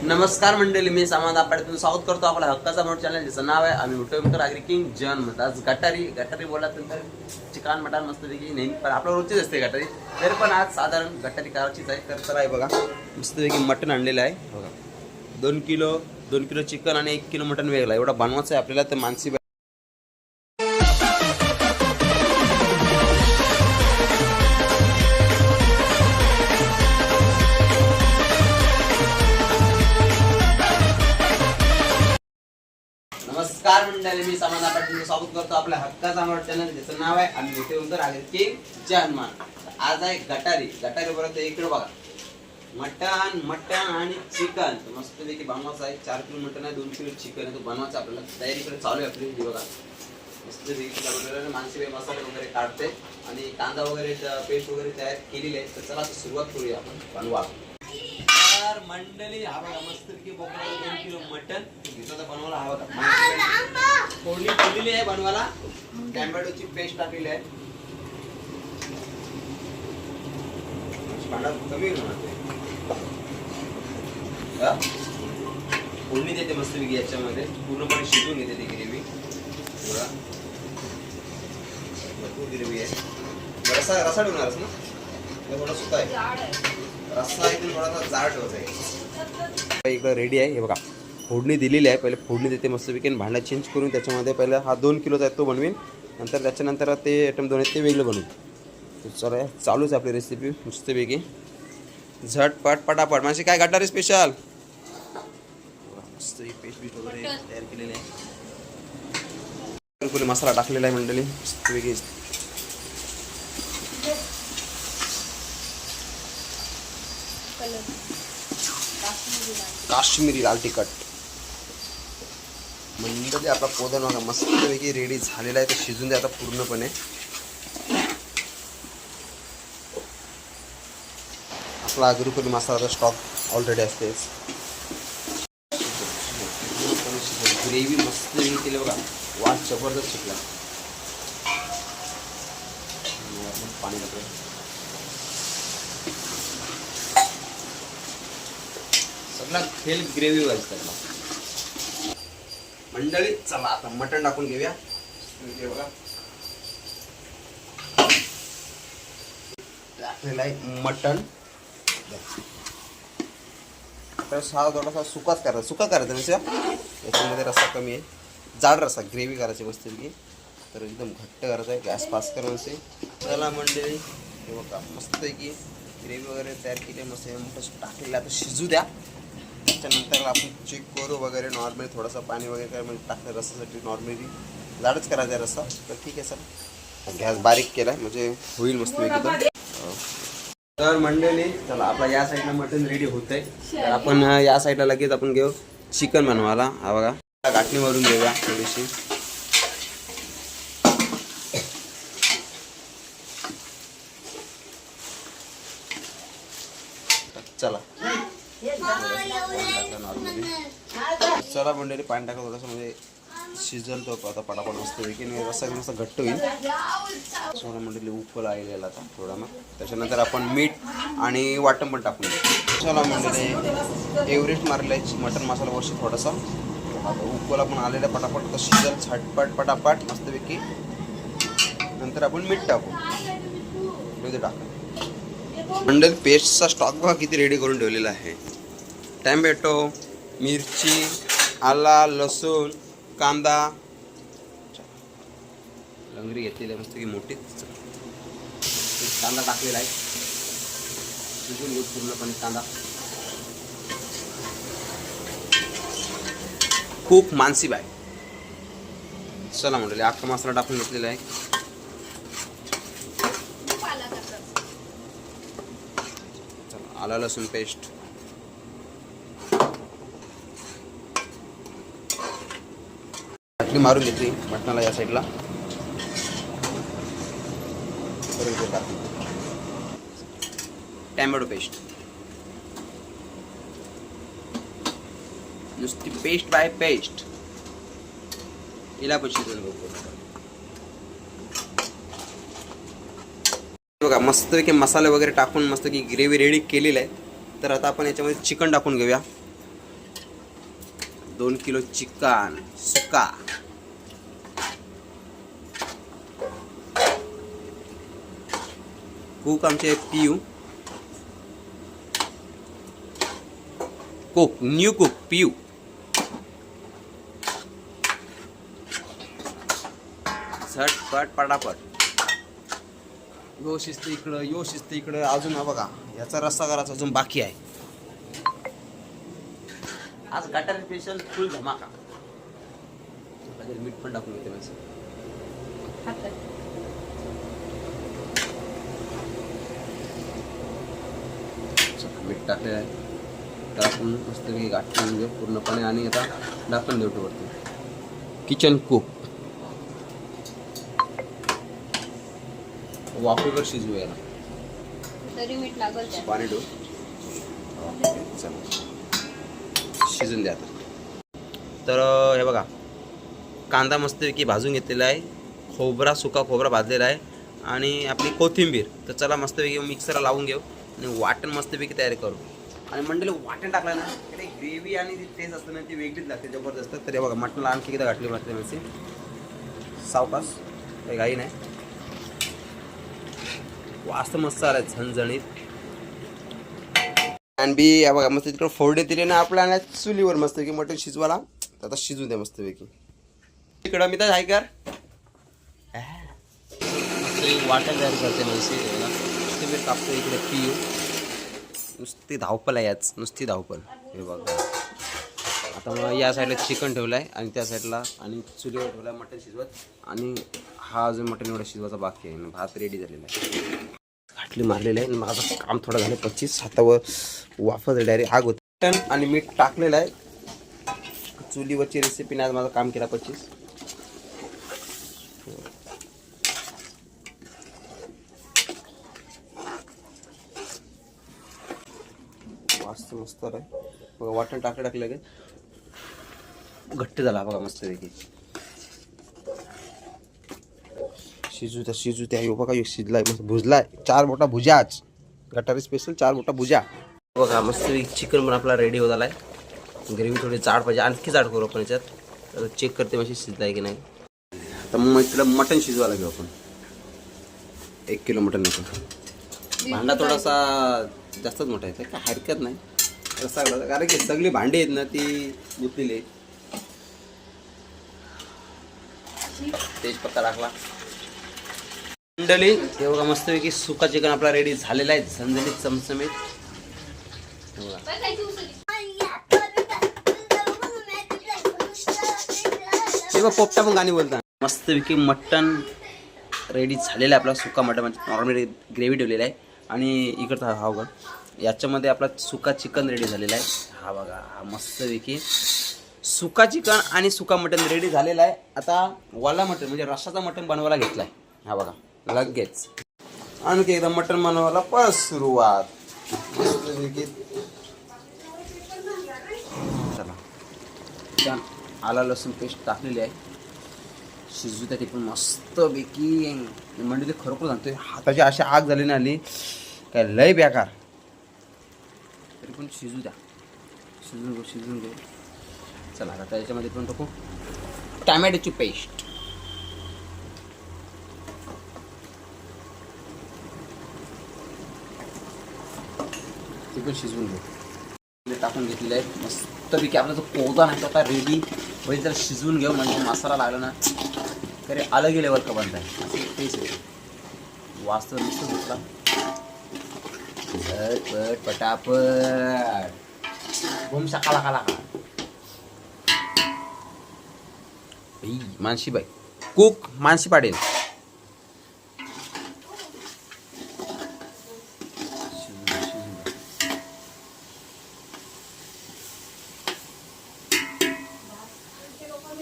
नमस्कार मंडळी, मी सामान आपल्यातून स्वागत करतो आपला हक्काचा मोठ चॅनल ज्याचं नाव आहे आम्ही उठवकर आगरी किंग जन. आज गटारी बोलत तर चिकन मटन मस्तपैकी नेहमी पण आपल्या रोजचीच असते गटारी, तरी पण आज साधारण गटारी करायचीच आहे. तर चला आहे बघा, मस्तपैकी मटन आणलेलं आहे बघा. 2 किलो चिकन आणि 1 किलो मटन वेगळा एवढा बनवायचं आहे आपल्याला. तर मानसी नमस्कार मंडळी, मी सामान आपल्यातून स्वागत करतो आपल्या हक्काचा मोठ चॅनल ज्याचं नाव आहे आम्ही उठवकर आगरी किंग जन. आज आहे गटारी बरोबर. इकडे बघा, मटन आणि चिकन मस्तपैकी बनवायचं आहे. 4 किलो मटन आहे, 2 किलो चिकन आहे. तो बनवायचा आपल्याला तयारी इकडे चालू आहे आपली. बघा मस्तपैकी मानसी मसाले वगैरे काढते आणि कांदा वगैरे पेस्ट वगैरे तयार केलेली आहे. तर चला सुरुवात करूया आपण बनवा. तर मंडळी हा बघा, मस्तपैकी बोकडा 2 किलो मटन घेतो तर बनवायला. हा बघा, फोडणी केलेली आहे बनवायला. टॅमॅटोची पेस्ट टाकलेली आहे. कमी फोडणी देते मस्तपैकी याच्यामध्ये, पूर्णपणे शिजवून घेते ती ग्रेव्ही. भरपूर ग्रेव्ही आहे. रसा ठेवणारच ना, थोडा सुका आहे रस्सा, एकदम थोडासा जाड ठेवायचा. इकडं रेडी आहे. हे बघा, फोडणी दिलेली आहे. पहिले फोडणी देते मस्तपैकी, भांडा चेंज करून त्याच्यामध्ये पहिला हा 2 किलोचा आहे तो बनवीन. नंतर त्याच्यानंतर ते आयटम 2 आहेत ते वेगळं बनवून. चला चालूच आपली रेसिपी मस्तपैकी झटपट पटापट. म्हणजे काय गटारी स्पेशल मस्त पेस्ट बीट वगैरे तयार केलेले आहे. मसाला टाकलेला आहे मंडळी मस्तपैकी. काश्मीरी लाल तिखट मंडळी. आपला पोदन बघा मस्तपैकी रेडी झालेला आहे. तर शिजून द्या आता पूर्णपणे. आपला आगरीपुरी मसाला स्टॉक ऑलरेडी असते. ग्रेव्ही मस्त केली बघा, वास जबरदस्त शिकला. पाणी टाकलं, सगळा खेळ ग्रेव्ही व्हायचं त्याला मंडळी. चला आता मटण टाकून घेऊया. बघा टाकलेलं आहे मटण. तर हा थोडासा सुका करायचा म्हणजे याच्यामध्ये रस्सा कमी आहे, जाड रस्सा ग्रेव्ही करायची मस्तपैकी. तर एकदम घट्ट करायचं आहे, गॅस पास करायचे. त्याला मंडळी हे बघा मस्तपैकी ग्रेव्ही वगैरे तयार केली मस्त मोठं टाकलेलं. आता शिजू द्या. त्याच्यानंतर आपण चेक करू वगैरे. नॉर्मली थोडासा पाणी वगैरे काय म्हणजे टाकलं रस्सासाठी. नॉर्मली जाडच करायचं आहे रस्सा. तर ठीक आहे सर, गॅस बारीक केला आहे म्हणजे होईल मस्तपैकी. तर मंडळी चला, आपला या साईडला मटन रेडी होत आहे. तर आपण या साईडला लगेच आपण घेऊ चिकन बनवायला. हा बघा, गाठणी मारून घेऊया थोडीशी. चला चला मंडळी, पाणी टाका थोडंसं म्हणजे शिजल तो आता पटापट मस्तपैकी. रस्सा मस्त घट्ट होईल. थोडं मंडळी उकळ आलेला आता थोडा. मग त्याच्यानंतर आपण मीठ आणि वाटण पण टाकून देऊ. चला मंडळी, एव्हरेस्ट मारलाय मटन मसाला वर्षी थोडासा. आता उकळा पण आलेला पटापट तर शिजल झटपट पटापट मस्तपैकी. नंतर आपण मीठ टाकू. टाका मंडळी, पेस्टचा स्टॉक बघा किती रेडी करून ठेवलेला आहे. टॅमॅटो, मिरची, आला, लसूण, कांदा, लंगरी घेतलेली आहे मस्त की मोठी. कांदा टाकलेला आहे, शिजून घेऊ पूर्णपणे कांदा. खूप मानसी बाय. चला म्हणले अख्खा मसाला टाकून घेतलेला आहे. चला आला लसूण पेस्ट, मारून घेतली मटणाला या साईडला. टॅमॅटो पेस्ट, नुसती पेस्ट बाय पेस्ट. हिला पण शिजवून घेऊ. बघा मस्तपैकी मसाले वगैरे टाकून मस्त की ग्रेव्ही रेडी केलेली आहे. तर आता आपण याच्यामध्ये चिकन टाकून घेऊया. 2 किलो चिकन सुका. कुक आमचे पियू. कुक न्यू कुक पियू. झटपट पटापट. यो शिस्त इकडं अजून बघा याचा रस्सा करायचा अजून बाकी आहे. आज गटार स्पेशल फुल धमाका. मीठ पण टाकून घेते माझं. मीठ टाकलेलं आहे. टाकून मस्तपैकी गाठून घेऊ पूर्णपणे आणि आता ढाकून देऊ वरती. किचन कुक वाफेवर शिजवू याला. तरी मीठ लागल पाणी ठेवू. चला शिजून द्या आता. तर हे बघा कांदा मस्तपैकी भाजून घेतलेला आहे. खोबरा सुका खोबरा भाजलेला आहे आणि आपली कोथिंबीर. तर चला मस्तपैकी मिक्सरला लावून घेऊ आणि वाटण मस्तपैकी तयारी करू. आणि मंडळी वाटण टाकलं ना तरी ग्रेव्ही आणि जी टेस्ट असते ना ती वेगळीच लागते जबरदस्त. तर हे बघा मटणाला आणखी किती घातली मस्त सावकाश काही घाई नाही. वास्त मस्त आलाय झणझणीत. आणि बी या बघा मस्त तिकडे फोडणे दिले ना आपल्याला चुलीवर मस्तपैकी मटण शिजवायला. आता शिजून द्या मस्तपैकी. इकडं मी तर आहे कर वाटण तयार करते म्हणजे कापतो इकडे पिऊ. नुसती धावपल आहे याच नुसती धावपल. हे बघा आता मग या साईडला चिकन ठेवलं आहे आणि त्या साईडला आणि चुलीवर ठेवलं आहे मटण शिजवत. आणि हा अजून मटण एवढा शिजवायचा बाकी आहे. भात रेडी झालेला आहे. घाटली मारलेलं आहे. माझं काम थोडं झालं 25 हातावर वाफत डायरेक्ट आग होती. मटण आणि मीठ टाकलेलं आहे. चुलीवरची रेसिपीने आज माझं काम केला 25. मस्त मस्त आहे बघा. वाटण टाकलं की घट्ट झाला बघा मस्तपैकी. शिजू त्या बघा शिजलाय मस्त भुजलाय. 4 मोठा भुजा आज गटारी स्पेशल 4 मोठा भुजा बघा. मस्तपैकी चिकन पण आपला रेडी होत आलाय. ग्रेव्ही थोडी जाड पाहिजे आणखी जाड करू आपण याच्यात. तर चेक करते म्हणजे शिजलाय की नाही. तर मग तिला मटण शिजवायला घेऊ आपण. 1 किलो मटण नको. भांडा थोडासा जास्तच मोठा आहे काय हरकत नाही रस्सा करायचा. कारण की सगळी भांडी आहेत ना ती गुंतलेली आहेत. तेजपत्ता टाकला. मंडळी हे बघा मस्तपैकी सुका चिकन आपला रेडी झालेला आहे. झणझणीत चमचमीत. पोपटा पण गाणी बोलता. मस्तपैकी मटन रेडी झालेला आहे आपला. सुका मटन म्हणजे नॉर्मली ग्रेव्ही ठेवलेला आहे. आणि इकडचा हा बघा याच्यामध्ये आपला सुका चिकन रेडी झालेला आहे. हा बघा हा मस्तपैकी सुका चिकन आणि सुका मटन रेडी झालेला आहे. आता वाला मटन म्हणजे रस्साचा मटन बनवायला घेतला आहे. हा बघा लगेच आणखी एकदा मटन बनवायला परत सुरुवात. चला छान आला लसूण पेस्ट टाकलेली आहे. शिजू त्या ती पण मस्तपैकी. म्हणजे खरोखर सांगतोय हाताची अशी आग झाली ना आली काय लय बेकार. तरी पण शिजू द्या. शिजून घेऊ. चला आता त्याच्यामध्ये पण टाकू टॅमॅटोची पेस्ट. ती पण शिजवून घेऊ. टाकून घेतलेलं आहे मस्तपैकी. आपला जो कोदा नाही तो आता रेडी म्हणजे त्याला शिजवून घेऊ. म्हणजे मसाला लागला ना तरी अलग लेवल का बनत आहे. असं टेस्ट आहे. वास्तव मस्त घेतला. झटपट पटापट बूम शाकाला खाला खा. मानसी बाई कुक मानसी पाटील.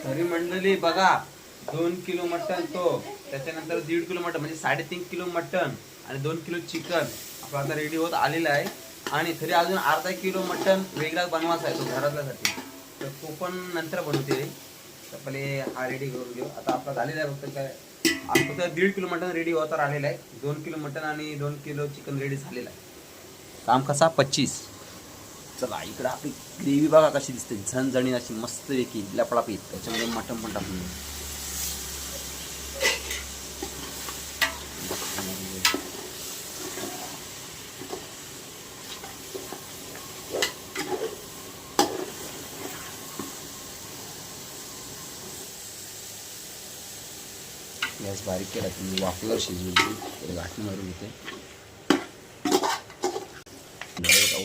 तरी मंडळी बघा 2 किलो मटन तो त्याच्यानंतर 1.5 किलो मटन म्हणजे 3.5 किलो मटन आणि 2 किलो चिकन आपला आता रेडी होत आलेला आहे. आणि तरी अजून अर्धा किलो मटन वेगळा बनवायचा आहे तो घरातल्यासाठी. तर तो पण नंतर बनवते. तर पहिले हा रेडी करून घेऊ. आता आपला झालेला आहे फक्त काय फक्त 1.5 किलो मटन रेडी होता राहिलेला आहे. 2 किलो मटन आणि 2 किलो चिकन रेडी झालेला आहे. काम कसा 25 चला इकडं आपली ग्रेव्ही बघा कशी दिसते, झणझणीत अशी मस्तपैकी लपडापीत. त्याच्यामध्ये मटण पण टाकून देऊ. गॅस बारीक केला तुम्ही वाफेवर शिजवली गाठणी मारून घेते.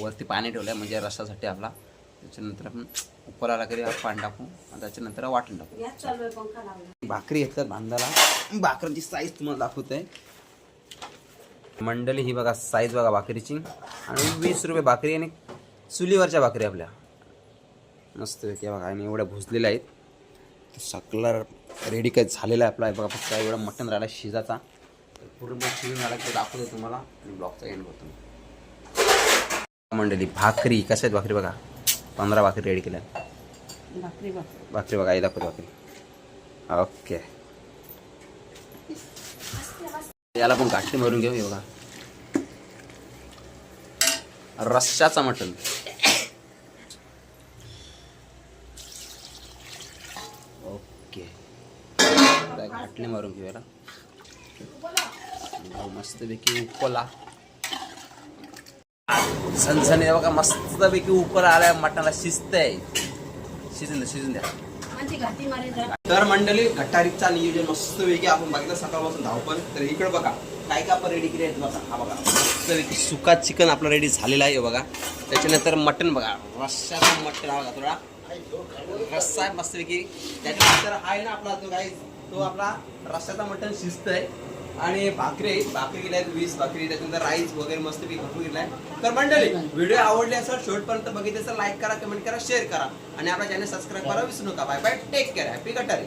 वरती पाणी ठेवलं आहे म्हणजे रसासाठी आपला. त्याच्यानंतर आपण उपर आला तरी पाणी टाकू आणि त्याच्यानंतर वाटण टाकू. भाकरी घेतल्यात बांधायला. भाकरीची साईज तुम्हाला दाखवत आहे मंडळी. ही बघा साईज बघा भाकरीची. आणि 20 रुपये भाकरी आणि चुलीवरच्या भाकरी आपल्या मस्त पैकी बघा. आणि एवढ्या भुजलेल्या आहेत. सगळं रेडी काय झालेला आहे आपला. बघा फक्त एवढा मटण राहिला शिजाचा. पूर्ण शिजून झाला की दाखवतो तुम्हाला आणि ब्लॉगचा एंड करतो मंडळी. भाकरी कशा आहेत भाकरी बघा. 15 भाकरी रेडी केल्या. भाकरी बघा आई दाखवतो भाकरी. ओके याला पण गाठी मारून घेऊ. हे बघा रश्शाचा मटण. ओके गाठणे मारून घेऊ याला मस्तपैकी. उकला झणझणी बघा मस्तपैकी उकल आलाय. मटणाला शिजतंय. शिजून द्या. तर मंडळी गटारीचा नियोजन मस्तपैकी आपण बघितलं सकाळपासून धावपण. तर इकडे बघा काय काय आपण रेडी केले बघा. हा बघा मस्तपैकी सुका चिकन आपला रेडी झालेला आहे बघा. त्याच्यानंतर मटण बघा रस्स्याचा मटण बघा. थोडा रस्सा आहे मस्तपैकी. त्याच्यानंतर आहे ना आपला तो काय तो आपला रस्स्याचा मटण शिजतंय. आणि भाकरी गेल्या 20 भाकरी. त्याच्यानंतर राईस वगैरे मस्तपैकी भरपूर गेलाय. तर मंडळी व्हिडिओ आवडले असेल शेवटपर्यंत बघितले तर लाईक करा, कमेंट करा, शेअर करा आणि आपला चॅनल सबस्क्राईब करा विसरू नका. Bye bye, take care, happy गटारी.